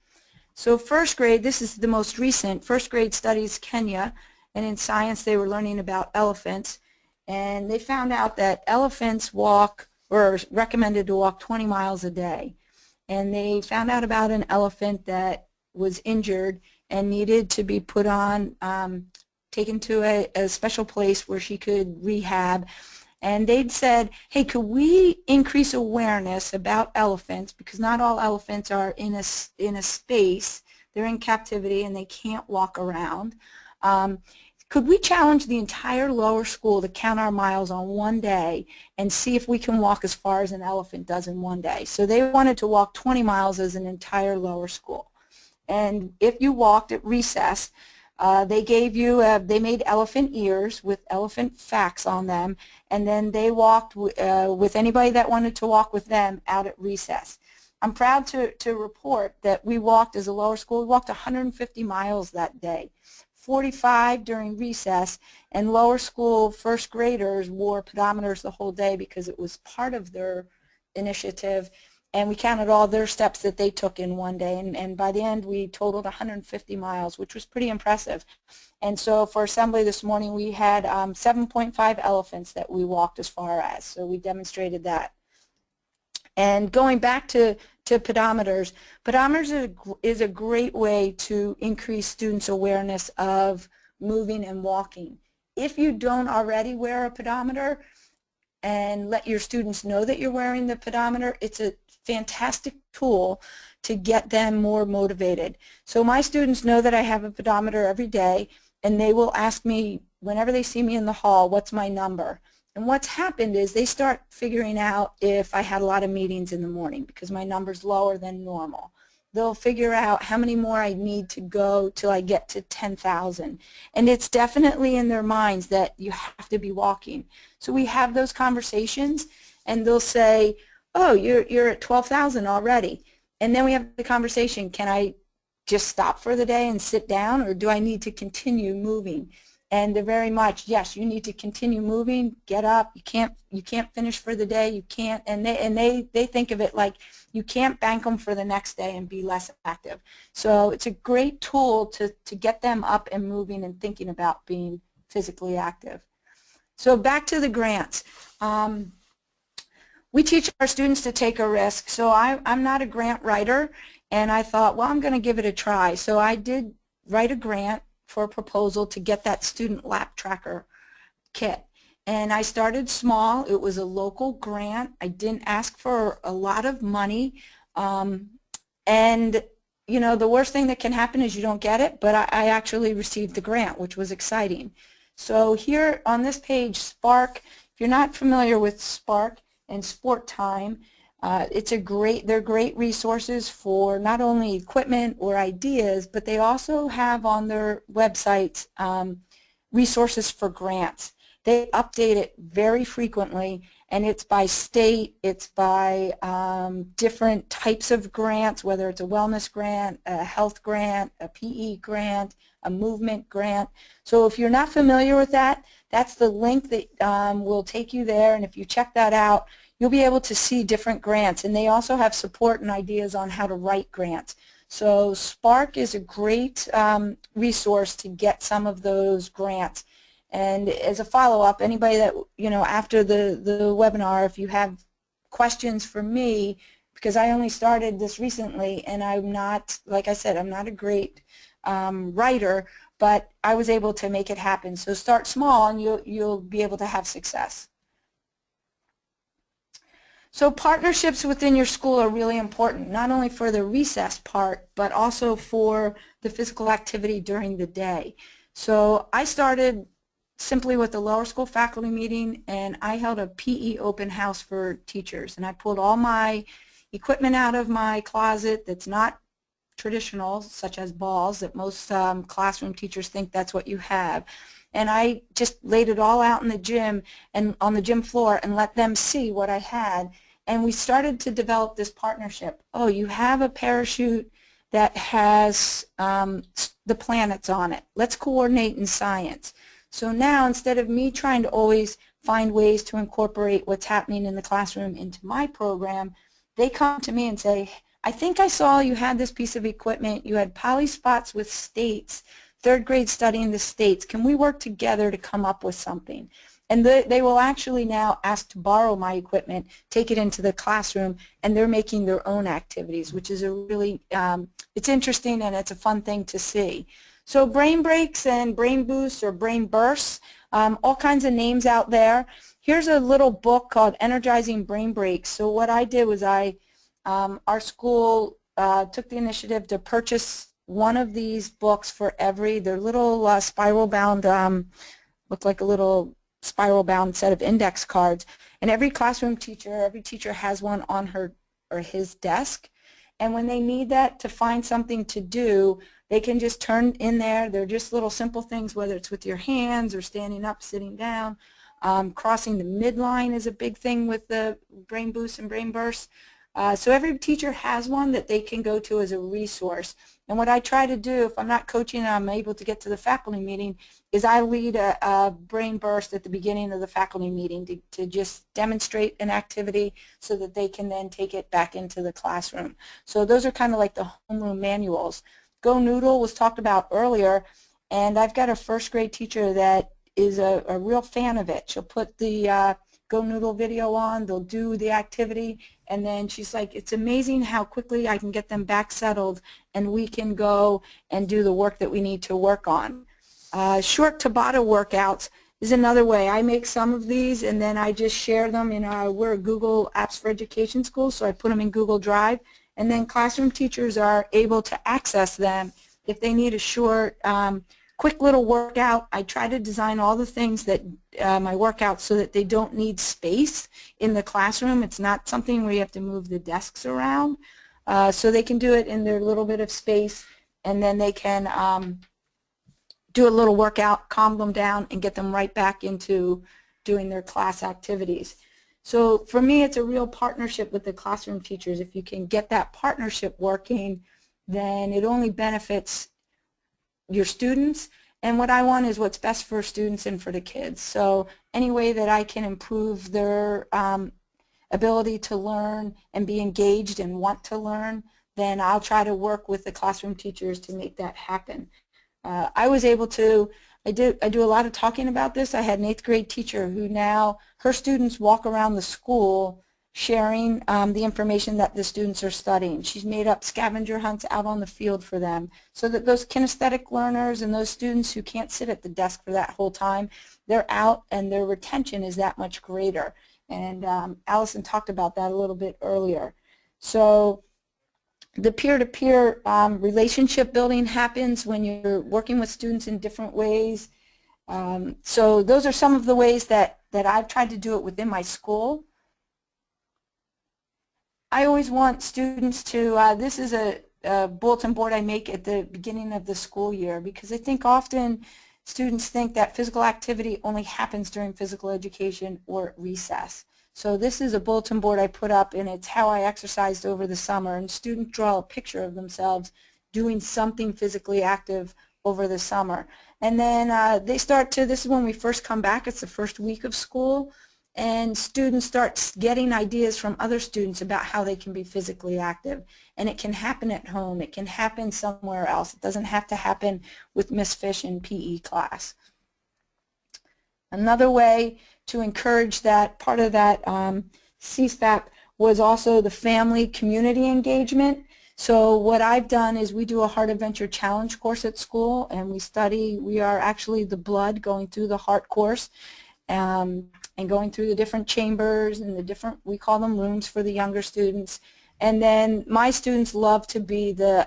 So first grade, this is the most recent, first grade studies Kenya, and in science they were learning about elephants, and they found out that elephants walk, or are recommended to walk 20 miles a day. And they found out about an elephant that was injured and needed to be put on, taken to a special place where she could rehab. And they'd said, hey, could we increase awareness about elephants, because not all elephants are in a space, they're in captivity and they can't walk around. Could we challenge the entire lower school to count our miles on one day and see if we can walk as far as an elephant does in one day? So they wanted to walk 20 miles as an entire lower school. And if you walked at recess, they gave you, they made elephant ears with elephant facts on them, and then they walked with anybody that wanted to walk with them out at recess. I'm proud to report that we walked as a lower school, we walked 150 miles that day, 45 during recess, and lower school first graders wore pedometers the whole day because it was part of their initiative, and we counted all their steps that they took in one day, and by the end we totaled 150 miles, which was pretty impressive. And so for assembly this morning we had 7.5 elephants that we walked as far as, so we demonstrated that. And going back to pedometers, pedometers is a great way to increase students' awareness of moving and walking. If you don't already wear a pedometer, and let your students know that you're wearing the pedometer, it's a fantastic tool to get them more motivated. So my students know that I have a pedometer every day, and they will ask me whenever they see me in the hall, what's my number? And what's happened is they start figuring out if I had a lot of meetings in the morning because my number's lower than normal. They'll figure out how many more I need to go till I get to 10,000. And it's definitely in their minds that you have to be walking. So we have those conversations, and they'll say, oh, you're at 12,000 already. And then we have the conversation, can I just stop for the day and sit down, or do I need to continue moving? And they're very much, yes, you need to continue moving, get up, you can't finish for the day, you can't, and they think of it like you can't bank them for the next day and be less active. So it's a great tool to get them up and moving and thinking about being physically active. So back to the grants. We teach our students to take a risk. So I'm not a grant writer, and I thought, well, I'm going to give it a try. So I did write a grant for a proposal to get that student lap tracker kit. And I started small. It was a local grant. I didn't ask for a lot of money. And you know, the worst thing that can happen is you don't get it, but I actually received the grant, which was exciting. So here on this page, Spark, if you're not familiar with Spark and Sport Time, they're great resources for not only equipment or ideas, but they also have on their websites resources for grants. They update it very frequently, and it's by state, it's by different types of grants, whether it's a wellness grant, a health grant, a PE grant, a movement grant. So if you're not familiar with that, that's the link that will take you there, and if you check that out, you'll be able to see different grants, and they also have support and ideas on how to write grants. So Spark is a great resource to get some of those grants. And as a follow-up, anybody that, you know, after the webinar, if you have questions for me, because I only started this recently, and I'm not, like I said, I'm not a great writer, but I was able to make it happen. So start small, and you'll be able to have success. So partnerships within your school are really important, not only for the recess part, but also for the physical activity during the day. So I started simply with the lower school faculty meeting, and I held a PE open house for teachers, and I pulled all my equipment out of my closet that's not traditional, such as balls that most classroom teachers think that's what you have, and I just laid it all out in the gym and on the gym floor and let them see what I had, and we started to develop this partnership. Oh, you have a parachute that has the planets on it. Let's coordinate in science. So now, instead of me trying to always find ways to incorporate what's happening in the classroom into my program, they come to me and say, I think I saw you had this piece of equipment. You had polyspots with states, third grade studying the states. Can we work together to come up with something? And they will actually now ask to borrow my equipment, take it into the classroom, and they're making their own activities, which is a really, it's interesting and it's a fun thing to see. So brain breaks and brain boosts or brain bursts, all kinds of names out there. Here's a little book called Energizing Brain Breaks. So what I did was our school took the initiative to purchase one of these books for they're little spiral bound, look like a little spiral bound set of index cards, and every classroom teacher, every teacher has one on her or his desk, and when they need that to find something to do, they can just turn in there. They're just little simple things, whether it's with your hands or standing up, sitting down. Crossing the midline is a big thing with the brain boosts and brain bursts. So every teacher has one that they can go to as a resource. And what I try to do, if I'm not coaching and I'm able to get to the faculty meeting, is I lead a brain burst at the beginning of the faculty meeting to just demonstrate an activity so that they can then take it back into the classroom. So those are kind of like the homeroom manuals. Go Noodle was talked about earlier, and I've got a first grade teacher that is a real fan of it. She'll put the Go Noodle video on, they'll do the activity, and then she's like, it's amazing how quickly I can get them back settled and we can go and do the work that we need to work on. Short Tabata workouts is another way. I make some of these and then I just share them in we're a Google Apps for Education school, so I put them in Google Drive, and then classroom teachers are able to access them if they need a short, quick little workout. I try to design all the things that my workouts so that they don't need space in the classroom. It's not something where you have to move the desks around. So they can do it in their little bit of space, and then they can do a little workout, calm them down, and get them right back into doing their class activities. So for me, it's a real partnership with the classroom teachers. If you can get that partnership working, then it only benefits your students, and what I want is what's best for students and for the kids. So any way that I can improve their ability to learn and be engaged and want to learn, then I'll try to work with the classroom teachers to make that happen. I was able to, I do a lot of talking about this. I had an 8th grade teacher who now, her students walk around the school sharing the information that the students are studying. She's made up scavenger hunts out on the field for them so that those kinesthetic learners and those students who can't sit at the desk for that whole time, they're out and their retention is that much greater. And Allison talked about that a little bit earlier. So the peer-to-peer relationship building happens when you're working with students in different ways. So those are some of the ways that I've tried to do it within my school. I always want students to, this is a bulletin board I make at the beginning of the school year, because I think often students think that physical activity only happens during physical education or at recess. So this is a bulletin board I put up, and it's how I exercised over the summer, and students draw a picture of themselves doing something physically active over the summer. And then they start to, this is when we first come back, it's the first week of school, and students start getting ideas from other students about how they can be physically active. And it can happen at home. It can happen somewhere else. It doesn't have to happen with Miss Fish in PE class. Another way to encourage that, part of that CSFAP was also the family community engagement. So what I've done is we do a Heart Adventure Challenge course at school, and we are actually the blood going through the heart course. And going through the different chambers and the different, we call them rooms for the younger students. And then my students love to be the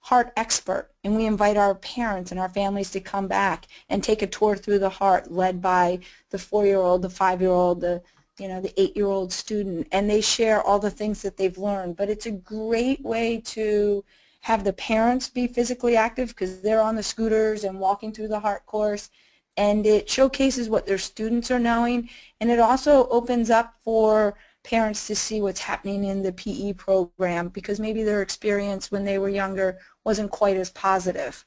heart expert, and we invite our parents and our families to come back and take a tour through the heart, led by the 4-year-old, the 5-year-old, the 8-year-old student, and they share all the things that they've learned. But it's a great way to have the parents be physically active because they're on the scooters and walking through the heart course, and it showcases what their students are knowing, and it also opens up for parents to see what's happening in the PE program, because maybe their experience when they were younger wasn't quite as positive.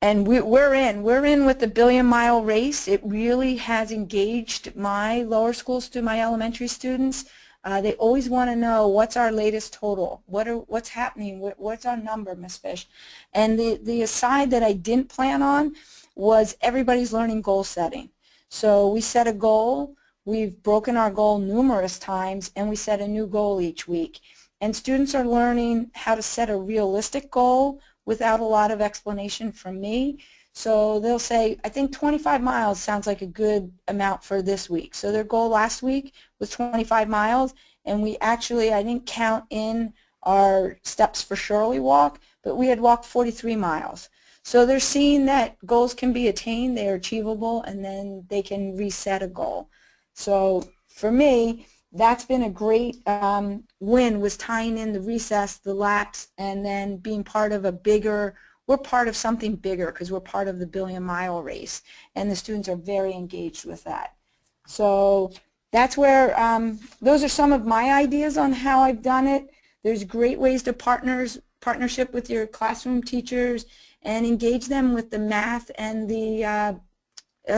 And we're in with the billion-mile race. It really has engaged my lower schools to my elementary students. They always want to know, what's our latest total? What's happening? What's our number, Ms. Fish? And the aside that I didn't plan on was everybody's learning goal setting. So we set a goal. We've broken our goal numerous times, and we set a new goal each week. And students are learning how to set a realistic goal without a lot of explanation from me. So they'll say, I think 25 miles sounds like a good amount for this week. So their goal last week was 25 miles, and we actually, I didn't count in our Steps for Shirley walk, but we had walked 43 miles. So they're seeing that goals can be attained, they are achievable, and then they can reset a goal. So for me, that's been a great win, was tying in the recess, the laps, and then being part of a bigger, we're part of something bigger because we're part of the billion-mile race, and the students are very engaged with that. So that's where, those are some of my ideas on how I've done it. There's great ways to partnership with your classroom teachers and engage them with the math and the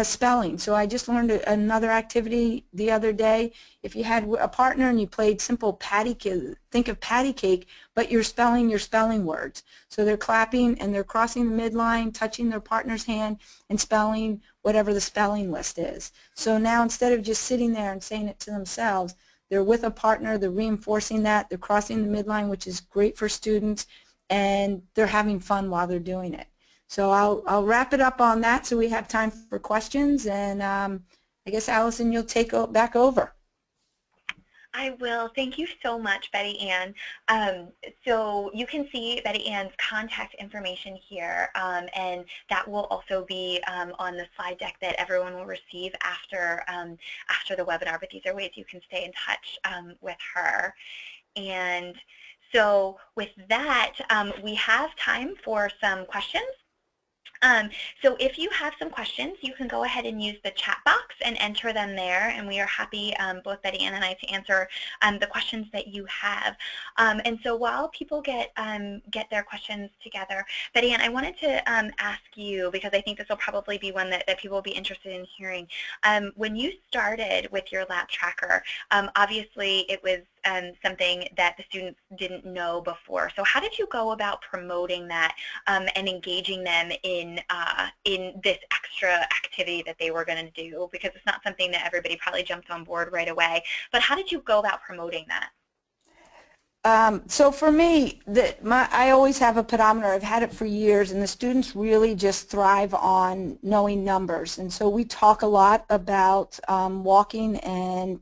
spelling. So I just learned another activity the other day. If you had a partner and you played simple patty cake, think of patty cake, but you're spelling your spelling words. So they're clapping and they're crossing the midline, touching their partner's hand, and spelling whatever the spelling list is. So now instead of just sitting there and saying it to themselves, they're with a partner, they're reinforcing that, they're crossing the midline, which is great for students, and they're having fun while they're doing it. So I'll wrap it up on that so we have time for questions, and I guess, Allison, you'll take back over. I will. Thank you so much, Betty Ann. So you can see Betty Ann's contact information here, and that will also be on the slide deck that everyone will receive after the webinar. But these are ways you can stay in touch with her. And so with that, we have time for some questions. So if you have some questions, you can go ahead and use the chat box and enter them there, and we are happy, both Betty Ann and I, to answer the questions that you have. And so while people get their questions together, Betty Ann, I wanted to ask you, because I think this will probably be one that people will be interested in hearing. When you started with your lap tracker, obviously it was something that the students didn't know before. So how did you go about promoting that and engaging them in this extra activity that they were going to do? Because it's not something that everybody probably jumped on board right away. But how did you go about promoting that? So for me, I always have a pedometer. I've had it for years, and the students really just thrive on knowing numbers. And so we talk a lot about walking and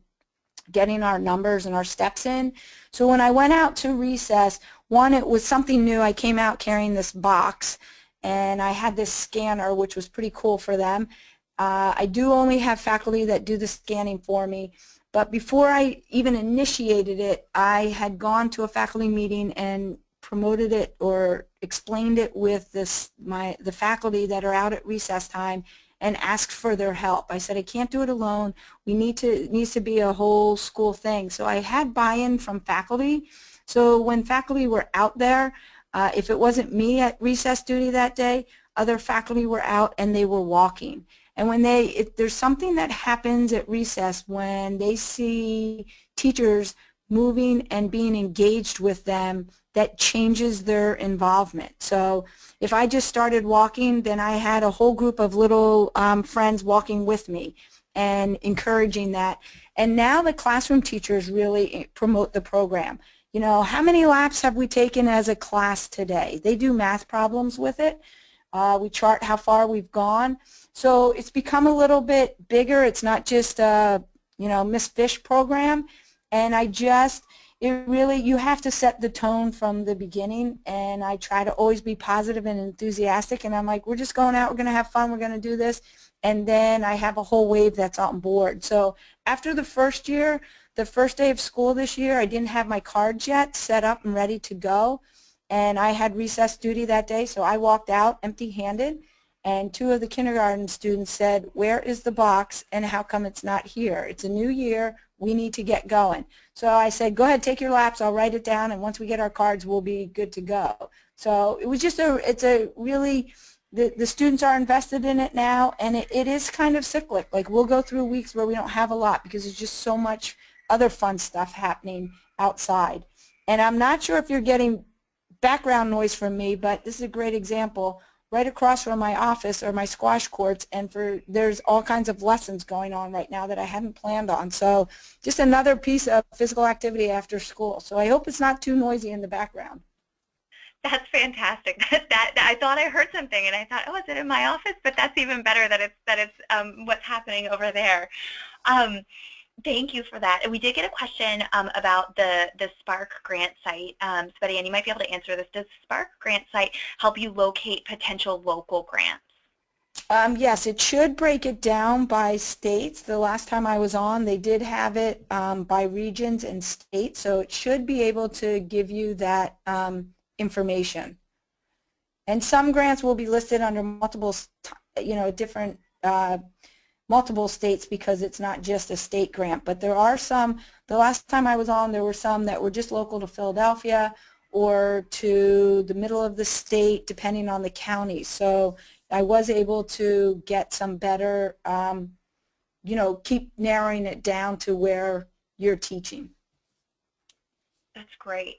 getting our numbers and our steps in. So when I went out to recess, one, it was something new. I came out carrying this box, and I had this scanner, which was pretty cool for them. I do only have faculty that do the scanning for me. But before I even initiated it, I had gone to a faculty meeting and promoted it or explained it with the faculty that are out at recess time and asked for their help. I said, I can't do it alone. It needs to be a whole school thing. So I had buy-in from faculty. So when faculty were out there, if it wasn't me at recess duty that day, other faculty were out and they were walking. And when there's something that happens at recess when they see teachers moving and being engaged with them, that changes their involvement. So if I just started walking, then I had a whole group of little friends walking with me and encouraging that. And now the classroom teachers really promote the program. You know, how many laps have we taken as a class today? They do math problems with it. We chart how far we've gone. So it's become a little bit bigger. It's not just a, Miss Fish program. And you have to set the tone from the beginning, and I try to always be positive and enthusiastic, and I'm like, we're just going out, we're going to have fun, we're going to do this, and then I have a whole wave that's on board. So after the first year, the first day of school this year, I didn't have my cards yet set up and ready to go, and I had recess duty that day, so I walked out empty-handed, and two of the kindergarten students said, where is the box and how come it's not here? It's a new year, we need to get going. So I said, go ahead, take your laps, I'll write it down, and once we get our cards, we'll be good to go. So it was just the students are invested in it now, and it is kind of cyclic. Like, we'll go through weeks where we don't have a lot because there's just so much other fun stuff happening outside. And I'm not sure if you're getting background noise from me, but this is a great example. Right across from my office are my squash courts, and there's all kinds of lessons going on right now that I hadn't planned on. So just another piece of physical activity after school. So I hope it's not too noisy in the background. That's fantastic. I thought I heard something, and I thought, oh, is it in my office? But that's even better that it's what's happening over there. Thank you for that. And we did get a question about the Spark grant site. So Betty Ann, you might be able to answer this. Does the Spark grant site help you locate potential local grants? Yes, it should break it down by states. The last time I was on, they did have it by regions and states, so it should be able to give you that information. And some grants will be listed under multiple, different multiple states because it's not just a state grant. But there are some, the last time I was on, there were some that were just local to Philadelphia or to the middle of the state, depending on the county. So I was able to get some better, keep narrowing it down to where you're teaching. That's great.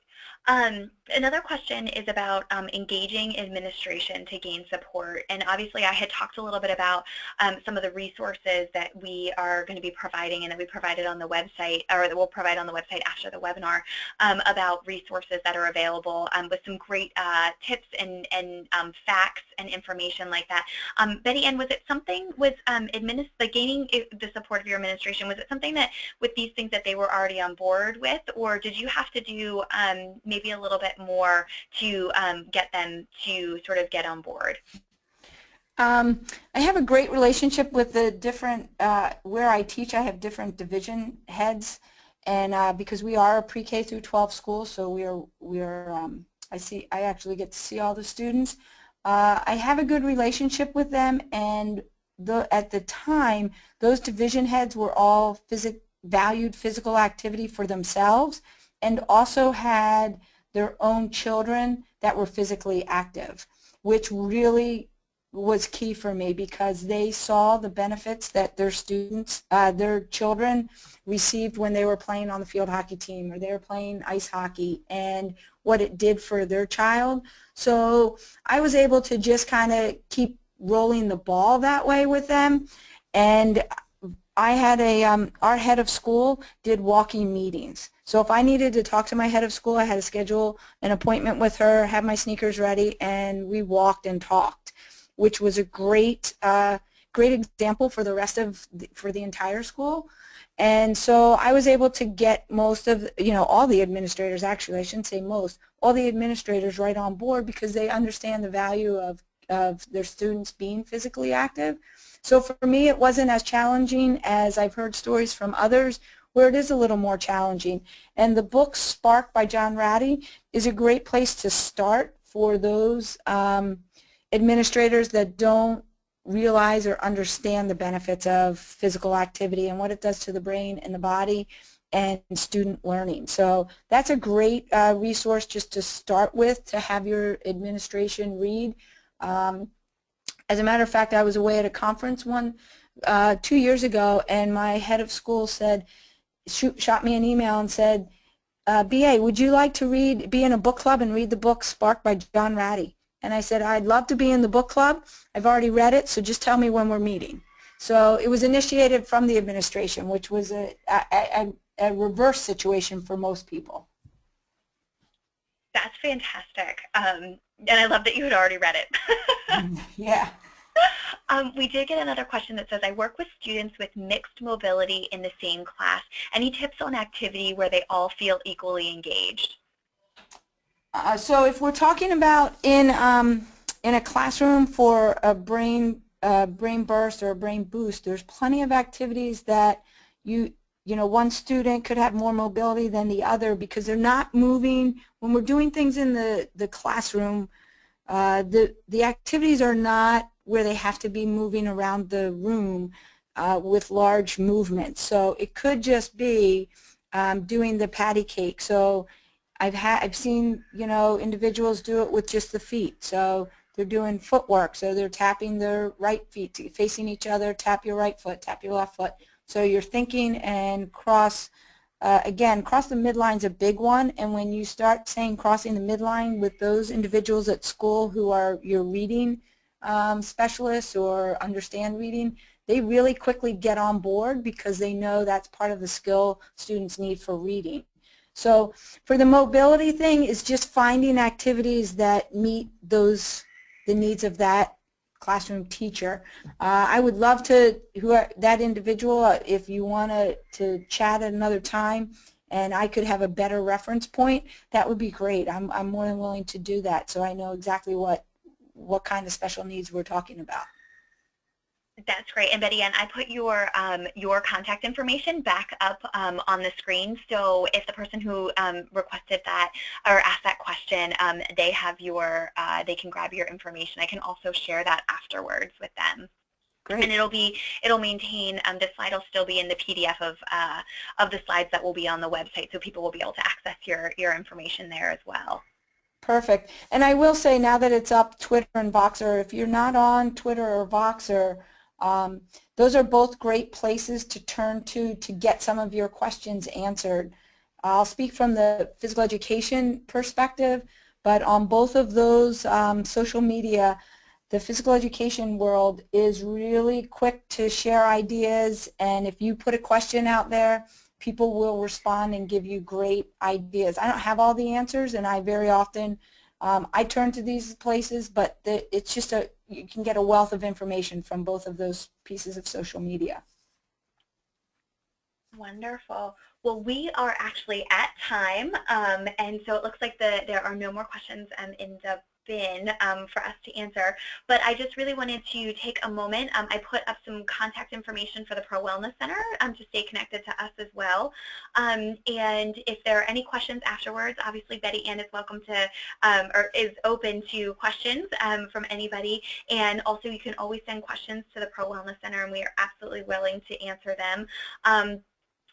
Another question is about engaging administration to gain support. And obviously I had talked a little bit about some of the resources that we are going to be providing and that we provided on the website, or that we'll provide on the website after the webinar, about resources that are available with some great tips and facts and information like that. Betty Ann, was it something with gaining the support of your administration, was it something that with these things that they were already on board with, or did you have to do maybe a little bit more to get them to sort of get on board? I have a great relationship with the different, where I teach, I have different division heads, and because we are a pre-K through 12 school, so I actually get to see all the students. I have a good relationship with them, and at the time, those division heads were all valued physical activity for themselves and also had their own children that were physically active, which really was key for me because they saw the benefits that their students, their children received when they were playing on the field hockey team or they were playing ice hockey and what it did for their child. So I was able to just kind of keep rolling the ball that way with them, and I had our head of school did walking meetings. So if I needed to talk to my head of school, I had to schedule an appointment with her, have my sneakers ready, and we walked and talked, which was a great example for the rest of for the entire school. And so I was able to get most of, all the administrators, actually, I shouldn't say most, all the administrators right on board because they understand the value of their students being physically active. So for me, it wasn't as challenging as I've heard stories from others where it is a little more challenging. And the book Spark by John Ratty is a great place to start for those administrators that don't realize or understand the benefits of physical activity and what it does to the brain and the body and student learning. So that's a great resource just to start with, to have your administration read. As a matter of fact, I was away at a conference 2 years ago, and my head of school said, shot me an email and said, BA, would you like to be in a book club and read the book Spark by John Ratty? And I said, I'd love to be in the book club. I've already read it, so just tell me when we're meeting. So it was initiated from the administration, which was a reverse situation for most people. That's fantastic. And I love that you had already read it. Yeah. We did get another question that says, I work with students with mixed mobility in the same class. Any tips on activity where they all feel equally engaged? So if we're talking about in a classroom for a brain burst or a brain boost, there's plenty of activities that one student could have more mobility than the other because they're not moving. When we're doing things in the classroom, the activities are not where they have to be moving around the room with large movements. So it could just be doing the patty cake. So I've seen individuals do it with just the feet. So they're doing footwork. So they're tapping their right feet facing each other. Tap your right foot. Tap your left foot. So you're thinking and cross. Again, cross the midline's a big one, and when you start saying crossing the midline with those individuals at school who are your reading specialists or understand reading, they really quickly get on board because they know that's part of the skill students need for reading. So for the mobility thing, is just finding activities that meet the needs of that classroom teacher. I would love to, that individual, if you want to chat at another time and I could have a better reference point, that would be great. I'm more than willing to do that so I know exactly what kind of special needs we're talking about. That's great. And Betty Ann, I put your contact information back up on the screen. So if the person who requested that or asked that question, they have they can grab your information. I can also share that afterwards with them. Great. And it'll maintain, the slide will still be in the PDF of the slides that will be on the website, so people will be able to access your information there as well. Perfect. And I will say, now that it's up, Twitter and Voxer, if you're not on Twitter or Voxer, those are both great places to turn to get some of your questions answered. I'll speak from the physical education perspective, but on both of those social media, the physical education world is really quick to share ideas, and if you put a question out there, people will respond and give you great ideas. I don't have all the answers, and I very often I turn to these places, but it's just you can get a wealth of information from both of those pieces of social media. Wonderful. Well, we are actually at time, and so it looks like there are no more questions in the been for us to answer, but I just really wanted to take a moment. I put up some contact information for the Pro Wellness Center to stay connected to us as well. And if there are any questions afterwards, obviously Betty Ann is welcome to, or is open to questions from anybody. And also you can always send questions to the Pro Wellness Center, and we are absolutely willing to answer them.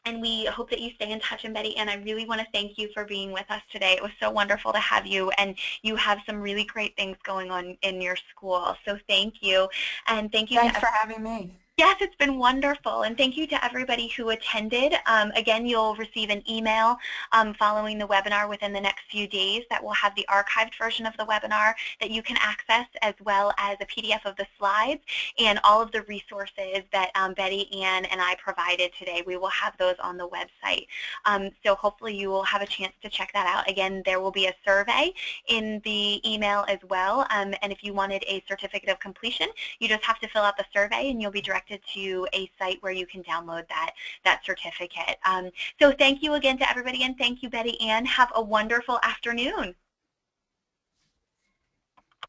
And we hope that you stay in touch. And Betty Ann, I really want to thank you for being with us today. It was so wonderful to have you, and you have some really great things going on in your school. So thank you. And thank you Thanks to for having me. Yes, it's been wonderful, and thank you to everybody who attended. Again, you'll receive an email following the webinar within the next few days that will have the archived version of the webinar that you can access, as well as a PDF of the slides and all of the resources that Betty Ann and I provided today. We will have those on the website. So hopefully you will have a chance to check that out. Again, there will be a survey in the email as well, and if you wanted a certificate of completion, you just have to fill out the survey and you'll be directed to a site where you can download that certificate. So thank you again to everybody, and thank you, Betty Ann. Have a wonderful afternoon.